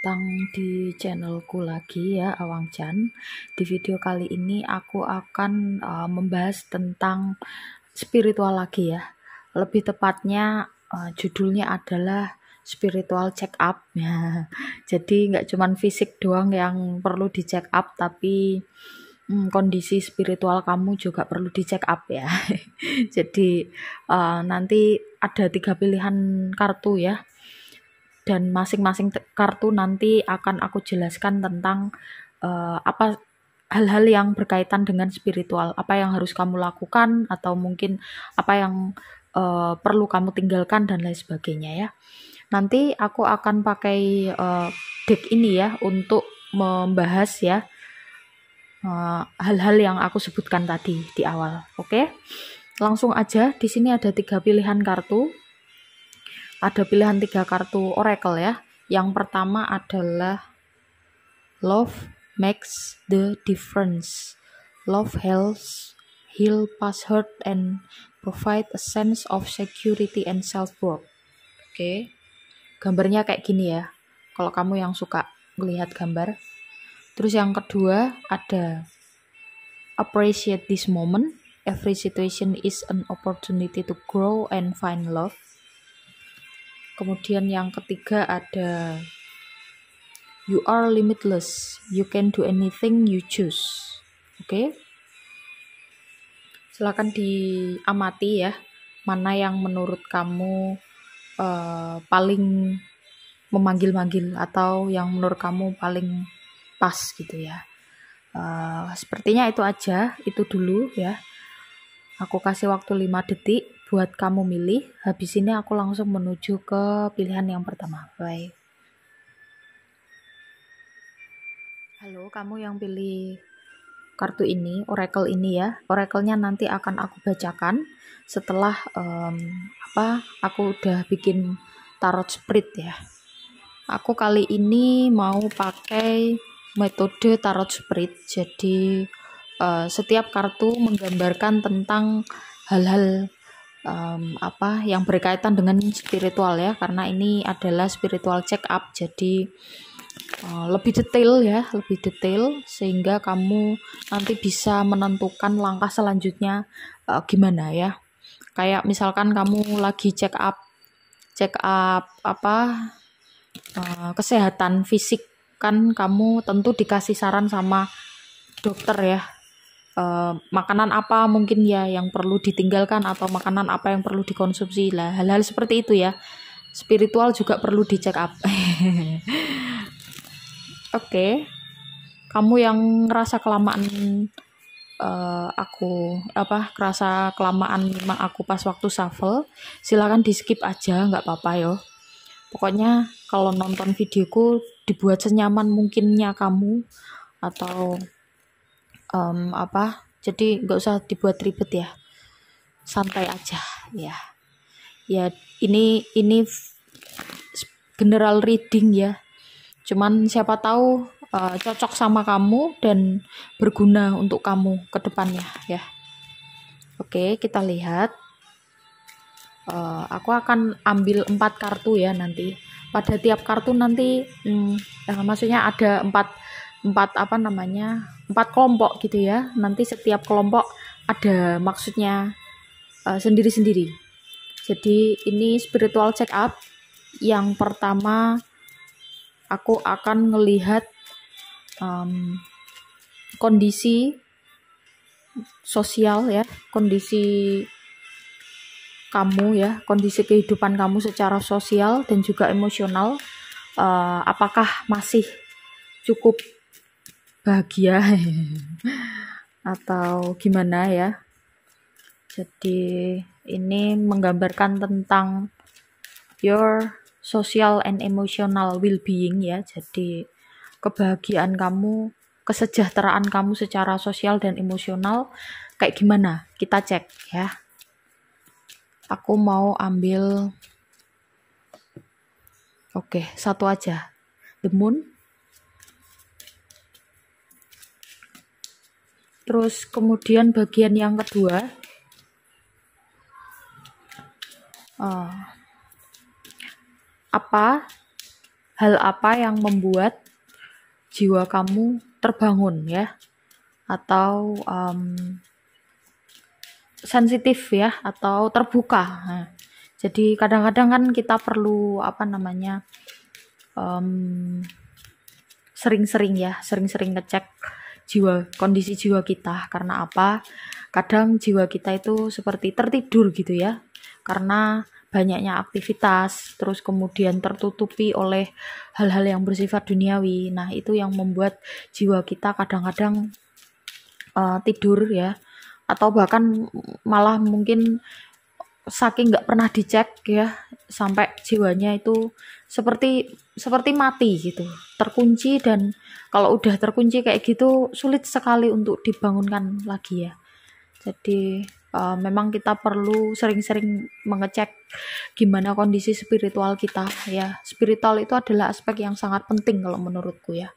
datang di channelku lagi ya, Awang Chan. Di video kali ini aku akan membahas tentang spiritual lagi ya. Lebih tepatnya judulnya adalah spiritual check up ya. Jadi nggak cuman fisik doang yang perlu di check up, tapi kondisi spiritual kamu juga perlu di check up ya. Jadi nanti ada 3 pilihan kartu ya, dan masing-masing kartu nanti akan aku jelaskan tentang apa hal-hal yang berkaitan dengan spiritual, apa yang harus kamu lakukan atau mungkin apa yang perlu kamu tinggalkan dan lain sebagainya ya. Nanti aku akan pakai deck ini ya untuk membahas ya hal-hal yang aku sebutkan tadi di awal. Oke, langsung aja. Di sini ada 3 pilihan kartu. Ada pilihan 3 kartu oracle ya. Yang pertama adalah Love Makes the Difference. Love heal past hurt and provide a sense of security and self-worth. Oke. Gambarnya kayak gini ya, kalau kamu yang suka melihat gambar. Terus yang kedua ada Appreciate this moment. Every situation is an opportunity to grow and find love. Kemudian yang ketiga ada You are limitless. You can do anything you choose. Oke. Silakan diamati ya, mana yang menurut kamu paling memanggil-manggil atau yang menurut kamu paling pas gitu ya. Sepertinya itu aja, itu dulu ya. Aku kasih waktu 5 detik buat kamu milih. Habis ini aku langsung menuju ke pilihan yang pertama. Bye. Halo, kamu yang pilih kartu ini, oracle ini ya. Oracle-nya nanti akan aku bacakan setelah aku udah bikin tarot spirit ya. Aku kali ini mau pakai metode tarot spirit. Jadi setiap kartu menggambarkan tentang hal-hal yang berkaitan dengan spiritual ya, karena ini adalah spiritual check up. Jadi lebih detail sehingga kamu nanti bisa menentukan langkah selanjutnya gimana ya. Kayak misalkan kamu lagi check up kesehatan fisik, kan kamu tentu dikasih saran sama dokter ya, makanan apa mungkin ya yang perlu ditinggalkan atau makanan apa yang perlu dikonsumsi lah, hal-hal seperti itu ya. Spiritual juga perlu di check up. Oke. Kamu yang ngerasa kelamaan kerasa kelamaan aku pas waktu shuffle, silakan di skip aja, nggak apa-apa yo. Pokoknya kalau nonton videoku dibuat senyaman mungkinnya kamu, atau jadi nggak usah dibuat ribet ya, santai aja ya. Ya ini general reading ya, cuman siapa tahu cocok sama kamu dan berguna untuk kamu ke depannya ya. Oke, kita lihat. Aku akan ambil 4 kartu ya nanti. Pada tiap kartu nanti maksudnya ada 4 kelompok gitu ya. Nanti setiap kelompok ada maksudnya sendiri-sendiri. Jadi ini spiritual check up. Yang pertama aku akan melihat kondisi sosial ya, kondisi kamu ya, kondisi kehidupan kamu secara sosial dan juga emosional. Apakah masih cukup bahagia atau gimana ya. Jadi ini menggambarkan tentang your social and emotional well-being ya. Jadi kebahagiaan kamu, kesejahteraan kamu secara sosial dan emosional kayak gimana, kita cek ya. Aku mau ambil satu aja, The Moon. Terus kemudian bagian yang kedua apa hal apa yang membuat jiwa kamu terbangun ya, atau sensitif ya, atau terbuka. Nah, jadi kadang-kadang kan kita perlu sering-sering ngecek kondisi jiwa kita. Karena apa? Kadang jiwa kita itu seperti tertidur gitu ya, karena banyaknya aktivitas, terus kemudian tertutupi oleh hal-hal yang bersifat duniawi. Nah, itu yang membuat jiwa kita kadang-kadang tidur ya, atau bahkan malah mungkin saking nggak pernah dicek ya, sampai jiwanya itu seperti mati gitu, terkunci. Dan kalau udah terkunci kayak gitu, sulit sekali untuk dibangunkan lagi ya. Jadi memang kita perlu sering-sering mengecek gimana kondisi spiritual kita ya. Spiritual itu adalah aspek yang sangat penting kalau menurutku ya,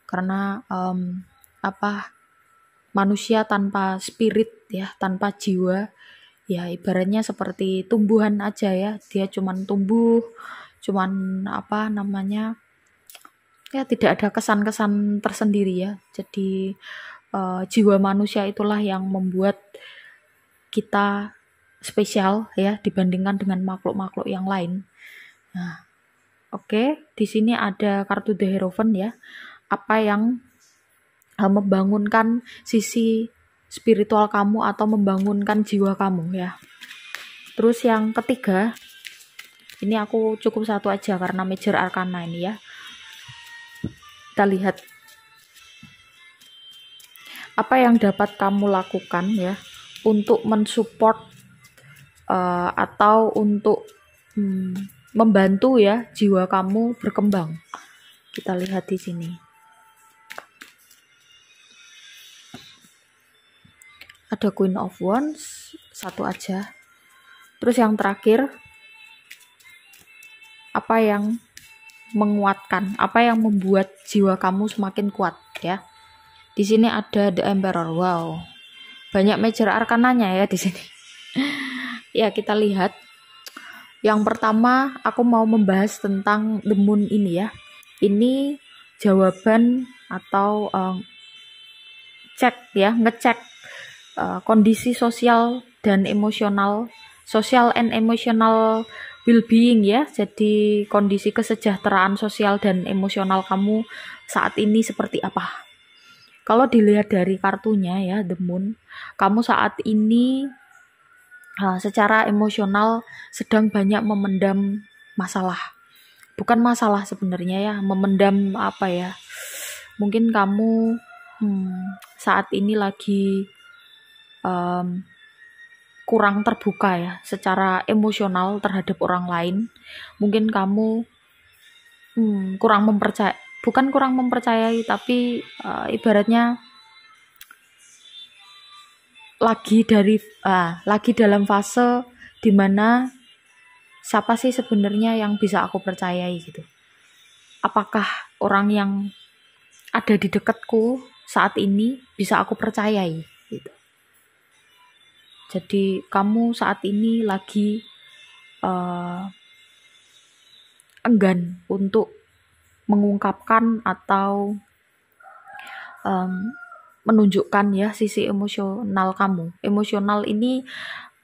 karena manusia tanpa spirit ya, tanpa jiwa ya, ibaratnya seperti tumbuhan aja ya, dia cuman tumbuh, cuman ya tidak ada kesan-kesan tersendiri ya. Jadi jiwa manusia itulah yang membuat kita spesial ya, dibandingkan dengan makhluk-makhluk yang lain. Nah, oke, di sini ada kartu The Hierophant ya. Apa yang membangunkan sisi spiritual kamu atau membangunkan jiwa kamu ya. Terus yang ketiga, ini aku cukup satu aja karena major arcana ini ya. Kita lihat apa yang dapat kamu lakukan ya untuk mensupport atau untuk membantu ya jiwa kamu berkembang. Kita lihat di sini. Ada Queen of Wands, satu aja. Terus yang terakhir, apa yang menguatkan, apa yang membuat jiwa kamu semakin kuat ya. Di sini ada The Emperor. Wow, banyak major arkananya ya di sini. Ya, kita lihat. Yang pertama, aku mau membahas tentang The Moon ini ya. Ini jawaban atau ngecek kondisi sosial dan emosional, social and emotional well-being ya. Jadi kondisi kesejahteraan sosial dan emosional kamu saat ini seperti apa? Kalau dilihat dari kartunya ya, The Moon, kamu saat ini secara emosional sedang banyak memendam masalah. Bukan masalah sebenarnya ya, memendam apa ya? Mungkin kamu saat ini lagi kurang terbuka ya secara emosional terhadap orang lain. Mungkin kamu kurang mempercayai, tapi ibaratnya lagi dalam fase dimana siapa sih sebenarnya yang bisa aku percayai gitu. Apakah orang yang ada di dekatku saat ini bisa aku percayai gitu. Jadi kamu saat ini lagi enggan untuk mengungkapkan atau menunjukkan ya sisi emosional kamu. Emosional ini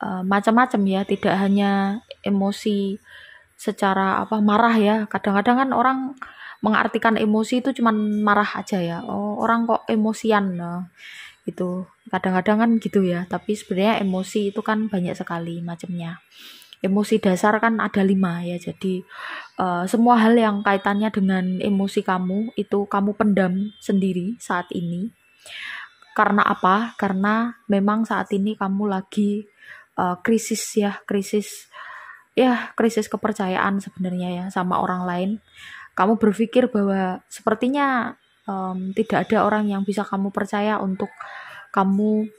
macam-macam ya, tidak hanya emosi secara marah ya. Kadang-kadang kan orang mengartikan emosi itu cuman marah aja ya. Oh, orang kok emosian. Nah, itu kadang-kadang kan gitu ya, tapi sebenarnya emosi itu kan banyak sekali macamnya. Emosi dasar kan ada 5 ya, jadi semua hal yang kaitannya dengan emosi kamu itu kamu pendam sendiri saat ini. Karena apa? Karena memang saat ini kamu lagi krisis kepercayaan sebenarnya ya sama orang lain. Kamu berpikir bahwa sepertinya tidak ada orang yang bisa kamu percaya untuk kamu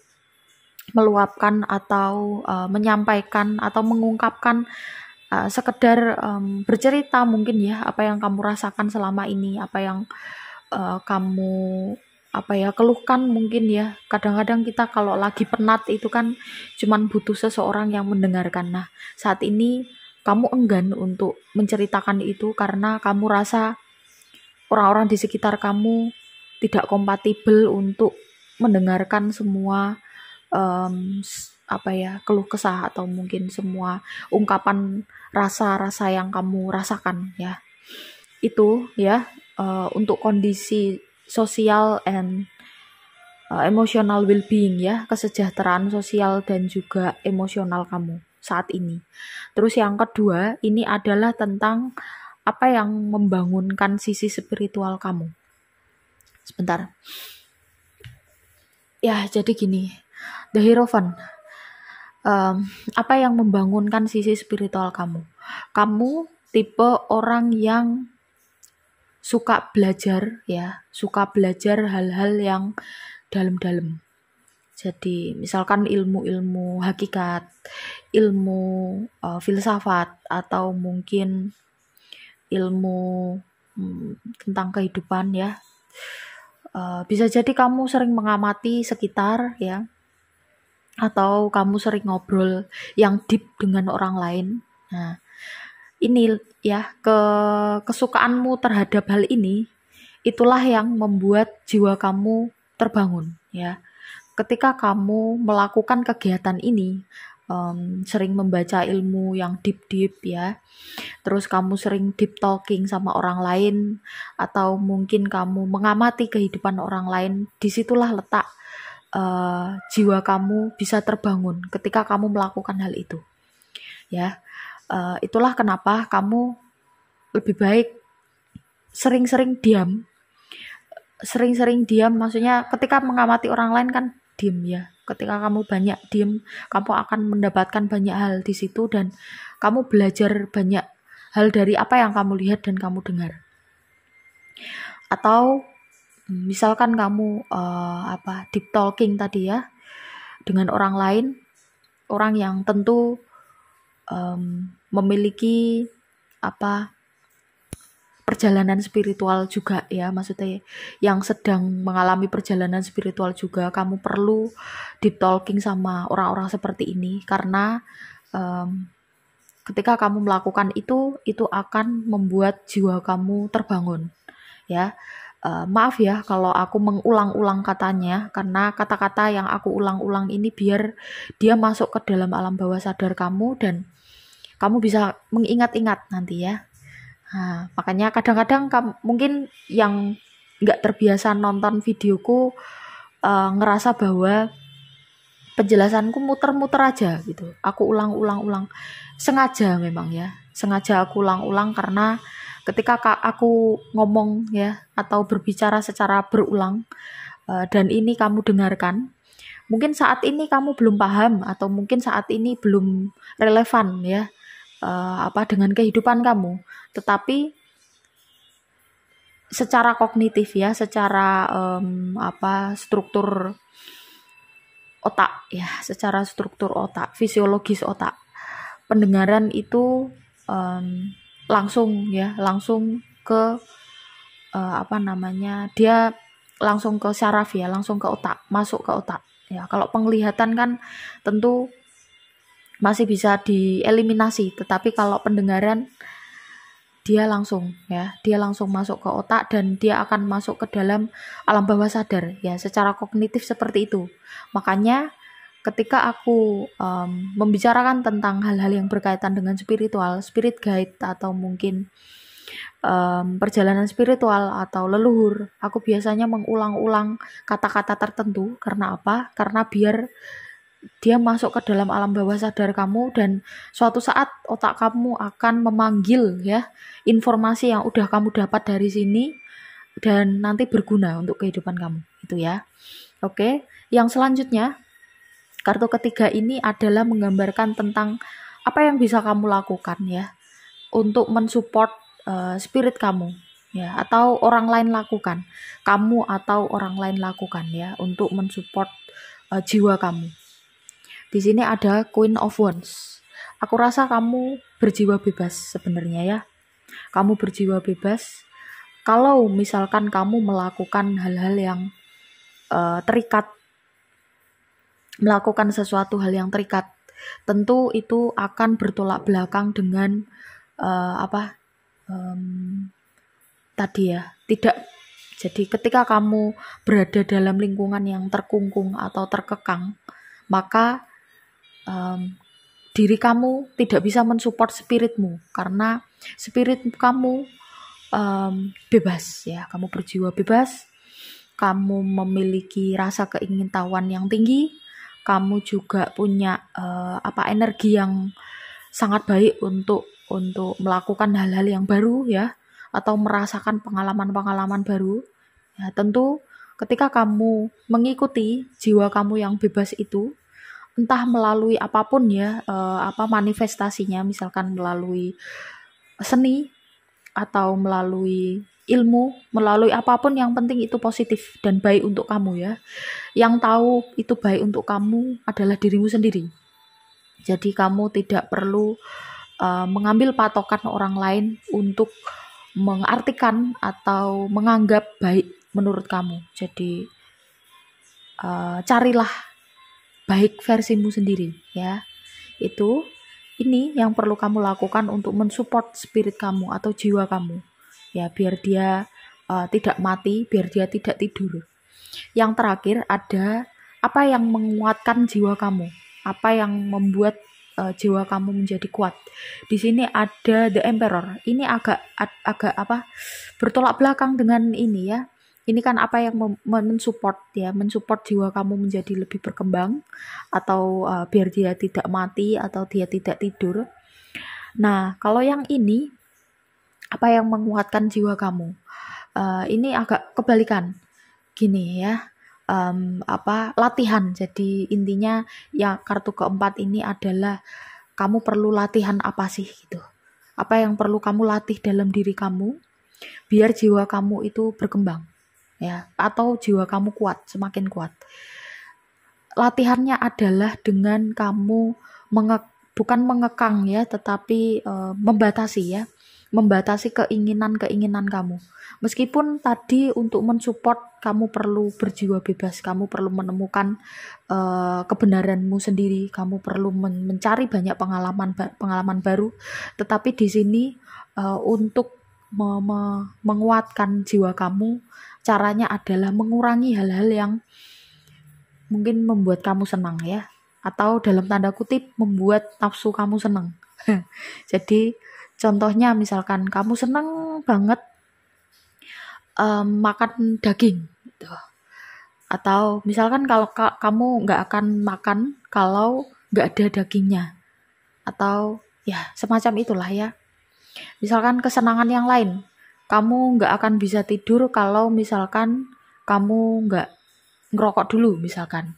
meluapkan atau menyampaikan atau mengungkapkan, sekedar bercerita mungkin ya apa yang kamu rasakan selama ini, apa yang kamu keluhkan mungkin ya. Kadang-kadang kita kalau lagi penat itu kan cuman butuh seseorang yang mendengarkan. Nah, saat ini kamu enggan untuk menceritakan itu karena kamu rasa orang-orang di sekitar kamu tidak kompatibel untuk mendengarkan semua keluh kesah atau mungkin semua ungkapan rasa-rasa yang kamu rasakan ya. Itu ya untuk kondisi sosial and emotional well-being ya, kesejahteraan sosial dan juga emosional kamu saat ini. Terus yang kedua, ini adalah tentang apa yang membangunkan sisi spiritual kamu. Sebentar. Ya, jadi gini. The Hierophant. Apa yang membangunkan sisi spiritual kamu? Kamu tipe orang yang suka belajar ya, suka belajar hal-hal yang dalam-dalam. Jadi misalkan ilmu-ilmu hakikat, ilmu filsafat, atau mungkin ilmu tentang kehidupan ya. Bisa jadi kamu sering mengamati sekitar ya, atau kamu sering ngobrol yang deep dengan orang lain. Nah, ini ya, kesukaanmu terhadap hal ini, itulah yang membuat jiwa kamu terbangun ya. Ketika kamu melakukan kegiatan ini, sering membaca ilmu yang deep ya, terus kamu sering deep talking sama orang lain, atau mungkin kamu mengamati kehidupan orang lain, disitulah letak jiwa kamu bisa terbangun ketika kamu melakukan hal itu ya. Itulah kenapa kamu lebih baik sering-sering diam, maksudnya ketika mengamati orang lain kan diam ya. Ketika kamu banyak diam, kamu akan mendapatkan banyak hal di situ dan kamu belajar banyak hal dari apa yang kamu lihat dan kamu dengar. Atau misalkan kamu deep talking tadi ya dengan orang lain, orang yang tentu memiliki perjalanan spiritual juga ya, maksudnya yang sedang mengalami perjalanan spiritual juga, kamu perlu deep talking sama orang-orang seperti ini karena ketika kamu melakukan itu akan membuat jiwa kamu terbangun ya. Maaf ya kalau aku mengulang-ulang katanya, karena kata-kata yang aku ulang-ulang ini biar dia masuk ke dalam alam bawah sadar kamu dan kamu bisa mengingat-ingat nanti ya. Nah, makanya kadang-kadang mungkin yang nggak terbiasa nonton videoku ngerasa bahwa penjelasanku muter-muter aja gitu. Aku ulang-ulang, sengaja memang ya. Sengaja aku ulang-ulang karena ketika aku ngomong ya atau berbicara secara berulang dan ini kamu dengarkan, mungkin saat ini kamu belum paham atau mungkin saat ini belum relevan ya dengan kehidupan kamu, tetapi secara kognitif ya, secara struktur otak ya, secara struktur otak, fisiologis otak, pendengaran itu langsung ke dia langsung ke syaraf ya, langsung ke otak, masuk ke otak ya. Kalau penglihatan kan tentu masih bisa dieliminasi, tetapi kalau pendengaran dia langsung masuk ke otak dan dia akan masuk ke dalam alam bawah sadar ya, secara kognitif seperti itu. Makanya ketika aku membicarakan tentang hal-hal yang berkaitan dengan spiritual, spirit guide, atau mungkin perjalanan spiritual atau leluhur, aku biasanya mengulang-ulang kata-kata tertentu. Karena apa? Karena biar dia masuk ke dalam alam bawah sadar kamu dan suatu saat otak kamu akan memanggil ya informasi yang udah kamu dapat dari sini dan nanti berguna untuk kehidupan kamu itu ya. Oke, yang selanjutnya, kartu ketiga ini adalah menggambarkan tentang apa yang bisa kamu lakukan ya untuk mensupport spirit kamu ya, atau orang lain lakukan, kamu atau orang lain lakukan ya untuk mensupport jiwa kamu. Di sini ada Queen of Wands. Aku rasa kamu berjiwa bebas sebenarnya ya. Kamu berjiwa bebas kalau misalkan kamu melakukan hal-hal yang terikat, melakukan sesuatu hal yang terikat tentu itu akan bertolak belakang dengan tadi ya, tidak. Jadi ketika kamu berada dalam lingkungan yang terkungkung atau terkekang, maka diri kamu tidak bisa mensupport spiritmu, karena spirit kamu bebas ya, kamu berjiwa bebas, kamu memiliki rasa keingintahuan yang tinggi, kamu juga punya energi yang sangat baik untuk melakukan hal-hal yang baru ya, atau merasakan pengalaman-pengalaman baru. Ya, tentu ketika kamu mengikuti jiwa kamu yang bebas itu, entah melalui apapun ya, manifestasinya, misalkan melalui seni atau melalui ilmu, melalui apapun, yang penting itu positif dan baik untuk kamu ya. Yang tahu itu baik untuk kamu adalah dirimu sendiri. Jadi kamu tidak perlu mengambil patokan orang lain untuk mengartikan atau menganggap baik menurut kamu. Jadi carilah baik versimu sendiri ya. Ini yang perlu kamu lakukan untuk mensupport spirit kamu atau jiwa kamu ya, biar dia tidak mati, biar dia tidak tidur. Yang terakhir ada apa yang menguatkan jiwa kamu, apa yang membuat jiwa kamu menjadi kuat. Di sini ada The Emperor. Ini agak bertolak belakang dengan ini ya. Ini kan apa yang mensupport ya, mensupport jiwa kamu menjadi lebih berkembang, atau biar dia tidak mati atau dia tidak tidur. Nah, kalau yang ini apa yang menguatkan jiwa kamu? Ini agak kebalikan. Gini ya. Latihan. Jadi intinya ya, kartu keempat ini adalah kamu perlu latihan apa sih gitu. Apa yang perlu kamu latih dalam diri kamu biar jiwa kamu itu berkembang ya, atau jiwa kamu kuat, semakin kuat. Latihannya adalah dengan kamu bukan mengekang ya, tetapi membatasi ya, membatasi keinginan-keinginan kamu. Meskipun tadi untuk mensupport kamu perlu berjiwa bebas, kamu perlu menemukan kebenaranmu sendiri, kamu perlu mencari banyak pengalaman baru, tetapi di sini untuk menguatkan jiwa kamu, caranya adalah mengurangi hal-hal yang mungkin membuat kamu senang ya, atau dalam tanda kutip membuat nafsu kamu senang. Jadi contohnya misalkan kamu senang banget makan daging gitu. Atau misalkan kalau kamu nggak akan makan kalau nggak ada dagingnya, atau ya semacam itulah ya. Misalkan kesenangan yang lain, kamu nggak akan bisa tidur kalau misalkan kamu nggak ngerokok dulu misalkan.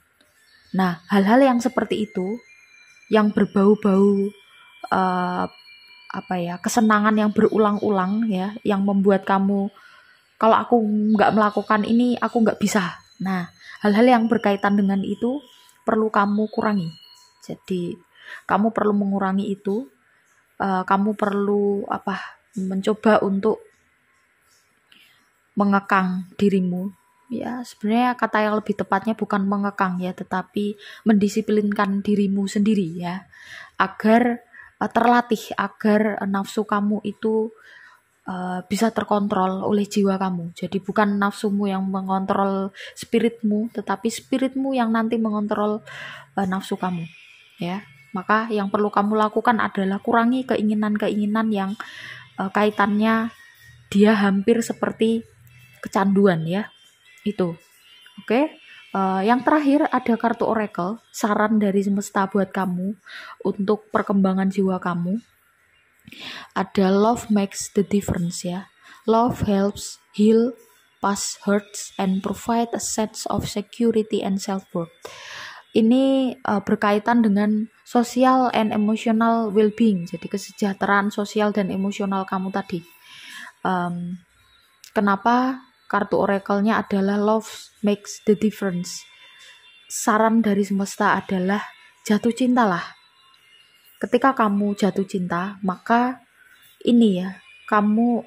Nah, hal-hal yang seperti itu, yang berbau-bau kesenangan yang berulang-ulang ya, yang membuat kamu, kalau aku nggak melakukan ini aku nggak bisa. Nah, hal-hal yang berkaitan dengan itu perlu kamu kurangi. Jadi kamu perlu mengurangi itu. Kamu perlu mencoba untuk mengekang dirimu ya. Sebenarnya kata yang lebih tepatnya bukan mengekang ya, tetapi mendisiplinkan dirimu sendiri ya, agar terlatih, agar nafsu kamu itu bisa terkontrol oleh jiwa kamu. Jadi bukan nafsumu yang mengontrol spiritmu, tetapi spiritmu yang nanti mengontrol nafsu kamu ya. Maka yang perlu kamu lakukan adalah kurangi keinginan-keinginan yang kaitannya dia hampir seperti kecanduan ya. Itu. Oke. Yang terakhir ada kartu oracle, saran dari semesta buat kamu untuk perkembangan jiwa kamu. Ada love makes the difference ya. Love helps heal past hurts and provide a sense of security and self-worth. Ini berkaitan dengan social and emotional well-being, jadi kesejahteraan sosial dan emosional kamu tadi. Kenapa kartu oracle-nya adalah love makes the difference? Saran dari semesta adalah jatuh cintalah. Ketika kamu jatuh cinta, maka ini ya, kamu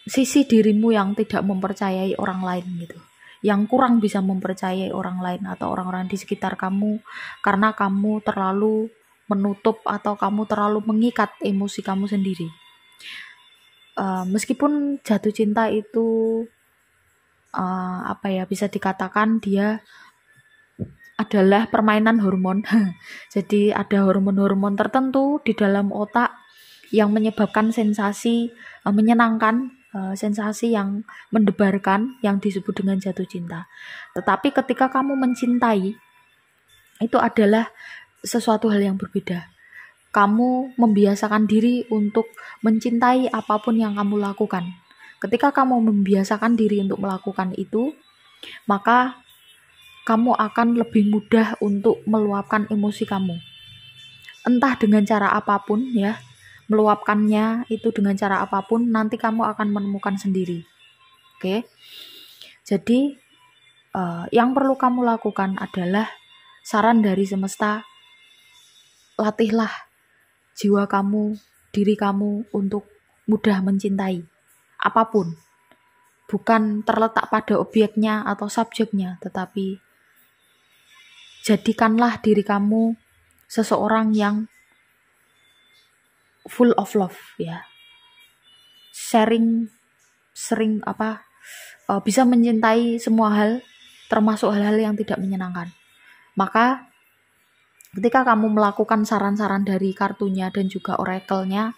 sisi dirimu yang tidak mempercayai orang lain gitu. yang kurang bisa mempercayai orang lain atau orang-orang di sekitar kamu karena kamu terlalu menutup atau kamu terlalu mengikat emosi kamu sendiri. Meskipun jatuh cinta itu bisa dikatakan dia adalah permainan hormon. Jadi ada hormon-hormon tertentu di dalam otak yang menyebabkan sensasi menyenangkan, sensasi yang mendebarkan yang disebut dengan jatuh cinta. Tetapi ketika kamu mencintai, itu adalah sesuatu hal yang berbeda. Kamu membiasakan diri untuk mencintai apapun yang kamu lakukan. Ketika kamu membiasakan diri untuk melakukan itu, maka kamu akan lebih mudah untuk meluapkan emosi kamu. Entah dengan cara apapun ya, meluapkannya itu dengan cara apapun, nanti kamu akan menemukan sendiri. Oke. Jadi yang perlu kamu lakukan adalah saran dari semesta, latihlah jiwa kamu, diri kamu untuk mudah mencintai apapun. Bukan terletak pada objeknya atau subjeknya, tetapi jadikanlah diri kamu seseorang yang full of love ya. Sering bisa mencintai semua hal, termasuk hal-hal yang tidak menyenangkan. Maka ketika kamu melakukan saran-saran dari kartunya dan juga oracle-nya,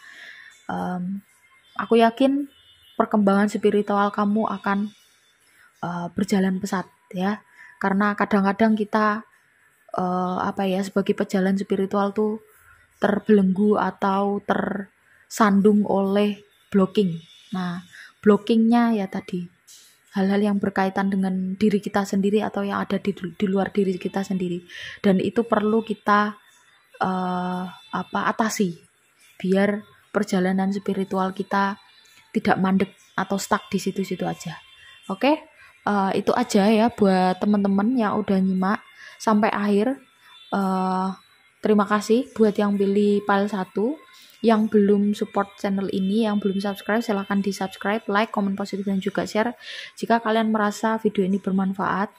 aku yakin perkembangan spiritual kamu akan berjalan pesat ya. Karena kadang-kadang kita sebagai pejalan spiritual tuh terbelenggu atau tersandung oleh blocking. Nah, blockingnya ya tadi hal-hal yang berkaitan dengan diri kita sendiri atau yang ada di luar diri kita sendiri, dan itu perlu kita atasi biar perjalanan spiritual kita tidak mandek atau stuck di situ-situ aja. Oke, itu aja ya buat teman-teman yang udah nyimak sampai akhir. Terima kasih buat yang pilih file 1. Yang belum support channel ini, yang belum subscribe, silahkan di subscribe, like, komen positif, dan juga share jika kalian merasa video ini bermanfaat.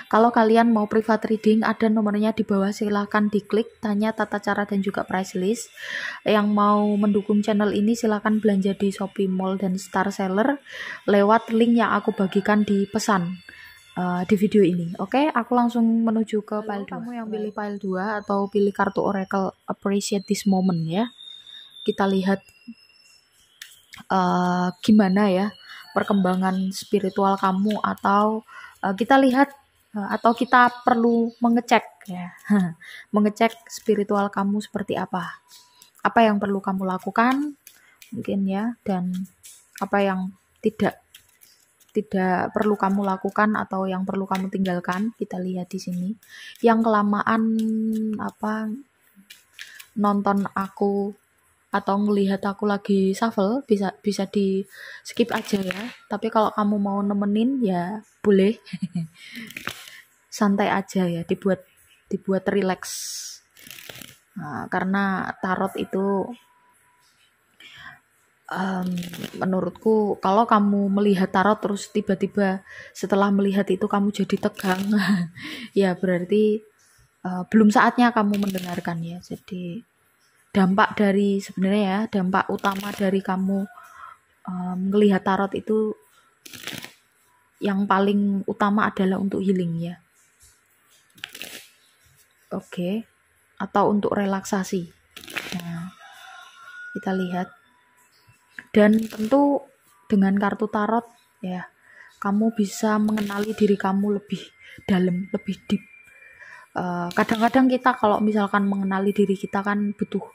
Kalau kalian mau private reading, ada nomornya di bawah, silahkan diklik, tanya tata cara dan juga price list. Yang mau mendukung channel ini silahkan belanja di Shopee Mall dan Star Seller lewat link yang aku bagikan di pesan di video ini. Oke, aku langsung menuju ke file 2. Kamu yang pilih file 2 atau pilih kartu oracle appreciate this moment ya. Kita lihat gimana ya perkembangan spiritual kamu, atau kita lihat atau kita perlu mengecek ya. Mengecek spiritual kamu seperti apa. Apa yang perlu kamu lakukan mungkin ya, dan apa yang tidak perlu kamu lakukan atau yang perlu kamu tinggalkan. Kita lihat di sini. Yang kelamaan nonton aku atau ngelihat aku lagi shuffle, bisa di skip aja ya. Tapi kalau kamu mau nemenin ya boleh. Santai aja ya, dibuat relax. Nah, karena tarot itu menurutku kalau kamu melihat tarot terus tiba-tiba setelah melihat itu kamu jadi tegang ya berarti belum saatnya kamu mendengarkan ya. Jadi dampak utama dari kamu melihat tarot itu yang paling utama adalah untuk healing ya. Oke. Atau untuk relaksasi. Nah, kita lihat. Dan tentu dengan kartu tarot ya, kamu bisa mengenali diri kamu lebih dalam, lebih deep. Kadang-kadang kita kalau misalkan mengenali diri kita kan butuh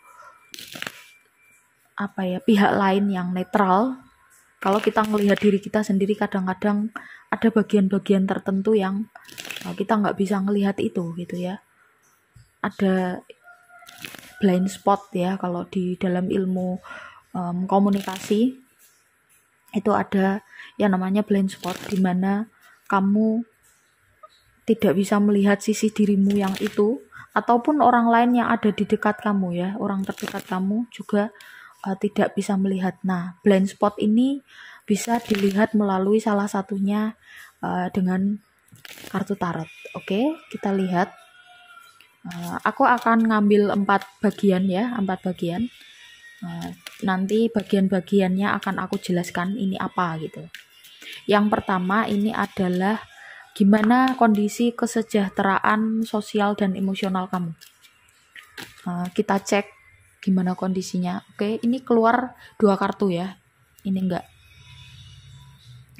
pihak lain yang netral. Kalau kita melihat diri kita sendiri, kadang-kadang ada bagian-bagian tertentu yang kita nggak bisa melihat itu gitu ya. Ada blind spot ya, kalau di dalam ilmu komunikasi itu ada yang namanya blind spot, di mana kamu tidak bisa melihat sisi dirimu yang itu, ataupun orang lain yang ada di dekat kamu ya, orang terdekat kamu juga tidak bisa melihat. Nah, blind spot ini bisa dilihat melalui salah satunya dengan kartu tarot. Oke, kita lihat. Aku akan ngambil 4 bagian ya, 4 bagian. Nanti bagian-bagiannya akan aku jelaskan ini apa gitu. Yang pertama ini adalah gimana kondisi kesejahteraan sosial dan emosional kamu. Kita cek gimana kondisinya. Oke, ini keluar 2 kartu ya. Ini enggak.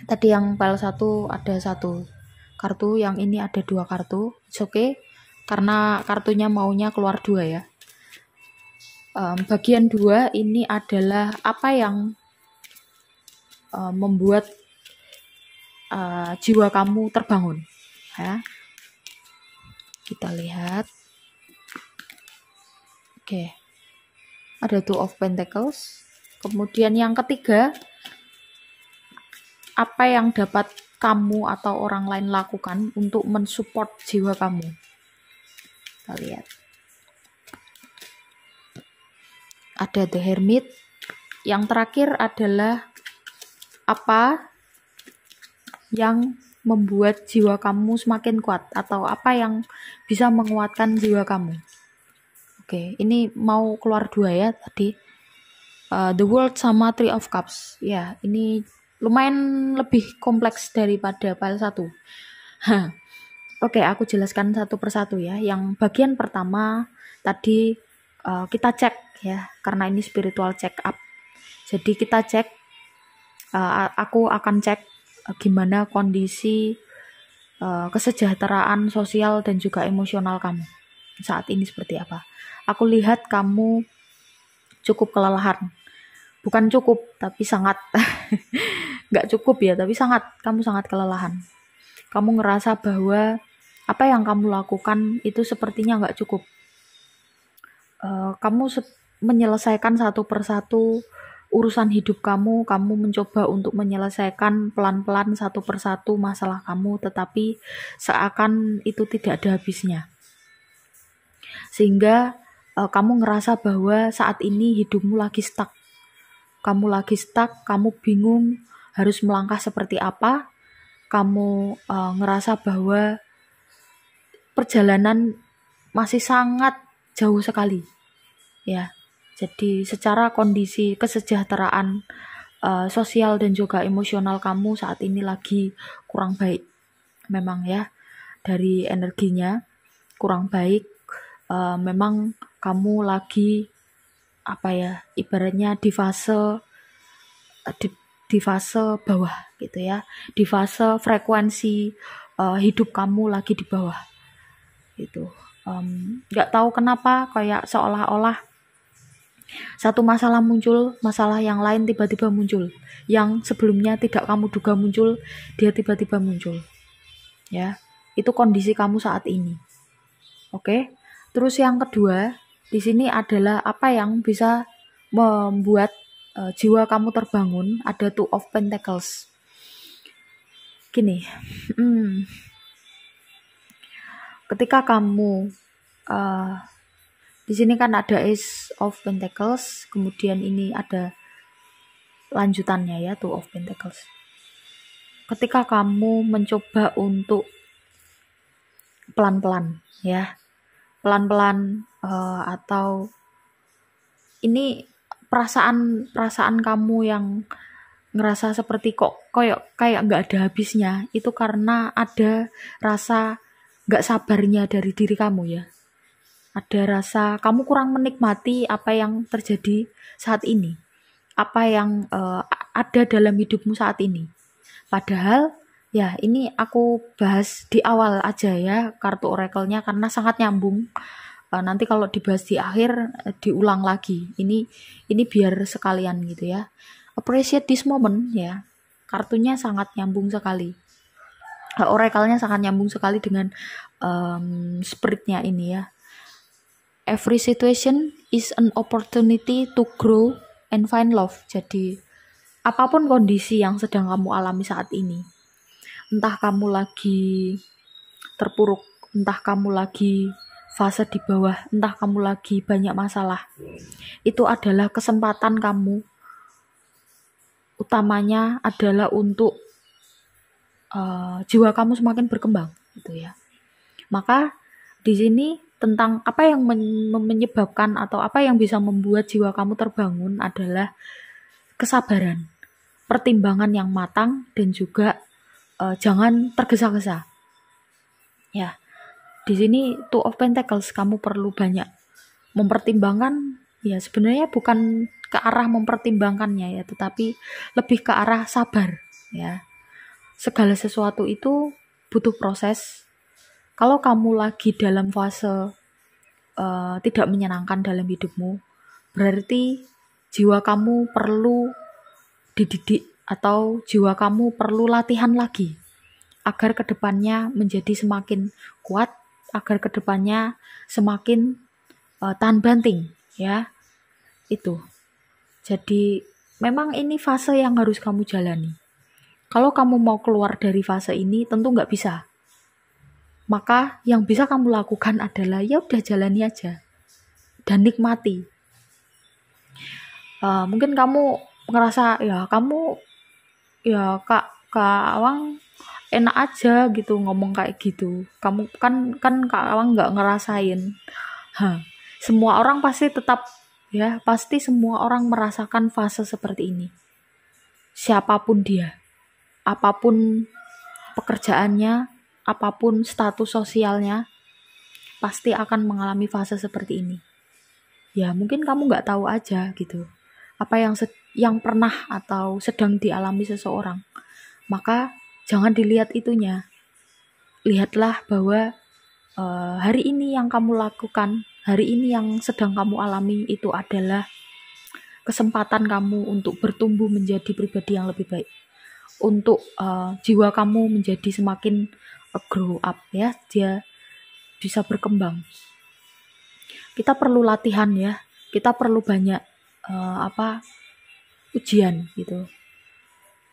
Tadi yang file 1 ada 1 kartu, yang ini ada 2 kartu. Oke, karena kartunya maunya keluar 2 ya. Bagian 2 ini adalah apa yang membuat jiwa kamu terbangun ya. Kita lihat. Oke, ada Two of Pentacles. Kemudian yang ketiga, apa yang dapat kamu atau orang lain lakukan untuk mensupport jiwa kamu. Kita lihat. Ada The Hermit. Yang terakhir adalah apa yang membuat jiwa kamu semakin kuat, atau apa yang bisa menguatkan jiwa kamu. Oke, ini mau keluar 2 ya tadi. The World sama Three of Cups. Ya, ini lumayan lebih kompleks daripada file 1. Oke, aku jelaskan satu persatu ya. Yang bagian pertama tadi kita cek ya, karena ini spiritual check up. Jadi kita cek, aku akan cek gimana kondisi kesejahteraan sosial dan juga emosional kamu saat ini seperti apa. Aku lihat kamu cukup kelelahan. Bukan cukup, tapi sangat. Nggak cukup ya, tapi kamu sangat kelelahan. Kamu ngerasa bahwa apa yang kamu lakukan itu sepertinya nggak cukup. Kamu menyelesaikan satu persatu urusan hidup kamu mencoba untuk menyelesaikan pelan-pelan satu persatu masalah kamu, tetapi seakan itu tidak ada habisnya. Sehingga kamu ngerasa bahwa saat ini hidupmu lagi stuck. Kamu bingung harus melangkah seperti apa. Kamu ngerasa bahwa perjalanan masih sangat jauh sekali ya. Jadi secara kondisi kesejahteraan sosial dan juga emosional kamu saat ini lagi kurang baik memang ya. Dari energinya kurang baik. Memang kamu lagi apa ya, ibaratnya di fase bawah gitu ya, di fase frekuensi hidup kamu lagi di bawah gitu. Nggak tahu kenapa kayak seolah-olah satu masalah muncul, masalah yang lain tiba-tiba muncul, yang sebelumnya tidak kamu duga muncul, dia tiba-tiba muncul ya. Itu kondisi kamu saat ini. Oke. Terus yang kedua di sini adalah apa yang bisa membuat jiwa kamu terbangun. Ada Two of Pentacles. Gini, ketika kamu di sini kan ada Ace of Pentacles, kemudian ini ada lanjutannya ya, Two of Pentacles. Ketika kamu mencoba untuk pelan-pelan ya, pelan-pelan atau ini perasaan kamu yang ngerasa seperti kayak nggak ada habisnya, itu karena ada rasa nggak sabarnya dari diri kamu ya. Ada rasa kamu kurang menikmati apa yang terjadi saat ini, apa yang ada dalam hidupmu saat ini. Padahal ya ini aku bahas di awal aja ya kartu oracle-nya, karena sangat nyambung. Nanti kalau dibahas di akhir diulang lagi. Ini biar sekalian gitu ya. Appreciate this moment ya. Kartunya sangat nyambung sekali. Oracle-nya sangat nyambung sekali dengan spirit-nya ini ya. Every situation is an opportunity to grow and find love. Jadi apapun kondisi yang sedang kamu alami saat ini, entah kamu lagi terpuruk, entah kamu lagi fase di bawah, entah kamu lagi banyak masalah, itu adalah kesempatan kamu. Utamanya adalah untuk jiwa kamu semakin berkembang gitu ya. Maka di sini tentang apa yang menyebabkan atau apa yang bisa membuat jiwa kamu terbangun adalah kesabaran, pertimbangan yang matang, dan juga jangan tergesa-gesa. Ya, di sini Two of Pentacles kamu perlu banyak mempertimbangkan, ya sebenarnya bukan ke arah mempertimbangkannya ya, tetapi lebih ke arah sabar ya. Segala sesuatu itu butuh proses. Kalau kamu lagi dalam fase tidak menyenangkan dalam hidupmu, berarti jiwa kamu perlu dididik atau jiwa kamu perlu latihan lagi agar kedepannya menjadi semakin kuat, agar kedepannya semakin tahan banting ya. Itu jadi memang ini fase yang harus kamu jalani. Kalau kamu mau keluar dari fase ini tentu nggak bisa. Maka yang bisa kamu lakukan adalah ya udah jalani aja dan nikmati. Mungkin kamu ngerasa ya kamu ya Kak Awang enak aja gitu ngomong kayak gitu. Kamu kan Kak Awang nggak ngerasain. Semua orang pasti tetap ya, pasti semua orang merasakan fase seperti ini. Siapapun dia, apapun pekerjaannya, apapun status sosialnya, pasti akan mengalami fase seperti ini. Ya mungkin kamu nggak tahu aja gitu apa yang pernah atau sedang dialami seseorang. Maka jangan dilihat itunya, lihatlah bahwa hari ini yang kamu lakukan, hari ini yang sedang kamu alami itu adalah kesempatan kamu untuk bertumbuh menjadi pribadi yang lebih baik, untuk jiwa kamu menjadi semakin grow up ya, dia bisa berkembang. Kita perlu latihan ya, kita perlu banyak ujian gitu.